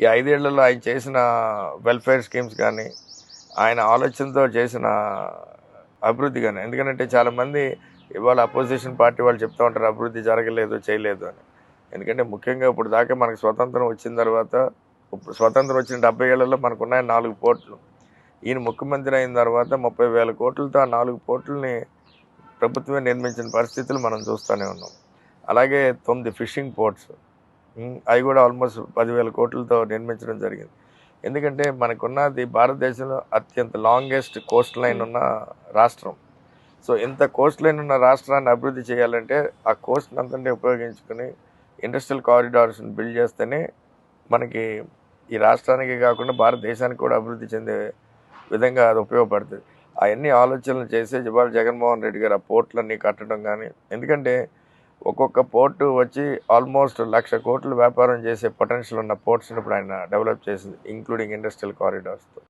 ఈ 5 ఏళ్లలో ఆయన చేసిన వెల్ఫేర్ స్కీమ్స్ కానీ, ఆయన ఆలోచనతో చేసిన అభివృద్ధి కానీ, ఎందుకంటే చాలామంది ఇవాళ అపోజిషన్ పార్టీ వాళ్ళు చెప్తూ ఉంటారు అభివృద్ధి జరగలేదు, చేయలేదు అని. ఎందుకంటే ముఖ్యంగా ఇప్పుడు దాకా మనకు స్వతంత్రం వచ్చిన తర్వాత, ఇప్పుడు స్వతంత్రం వచ్చిన 70 ఏళ్లలో మనకున్నాయి 4 పోర్టులు. ఈయన ముఖ్యమంత్రి అయిన తర్వాత 30,000 కోట్లతో ఆ 4 పోర్టుల్ని ప్రభుత్వమే నిర్మించిన పరిస్థితులు మనం చూస్తూనే ఉన్నాం. అలాగే 9 ఫిషింగ్ పోర్ట్స్, అవి కూడా ఆల్మోస్ట్ 10,000 కోట్లతో నిర్మించడం జరిగింది. ఎందుకంటే మనకున్నది భారతదేశంలో అత్యంత లాంగెస్ట్ కోస్ట్ లైన్ ఉన్న రాష్ట్రం. సో ఇంత కోస్ట్ లైన్ ఉన్న రాష్ట్రాన్ని అభివృద్ధి చేయాలంటే ఆ కోస్ట్ అంతటి ఉపయోగించుకుని ఇండస్ట్రియల్ కారిడార్స్ని బిల్డ్ చేస్తేనే మనకి ఈ రాష్ట్రానికి కాకుండా భారతదేశానికి కూడా అభివృద్ధి చెందే విధంగా అది ఉపయోగపడుతుంది. అవన్నీ ఆలోచనలు చేసి ఇవాళ జగన్మోహన్ రెడ్డి గారు ఆ పోర్టులన్నీ కట్టడం కానీ, ఎందుకంటే ఒక్కొక్క పోర్టు వచ్చి ఆల్మోస్ట్ 1,00,000 కోట్లు వ్యాపారం చేసే పొటెన్షియల్ ఉన్న పోర్ట్స్ని ఇప్పుడు ఆయన డెవలప్ చేసింది, ఇంక్లూడింగ్ ఇండస్ట్రియల్ కారిడార్స్తో.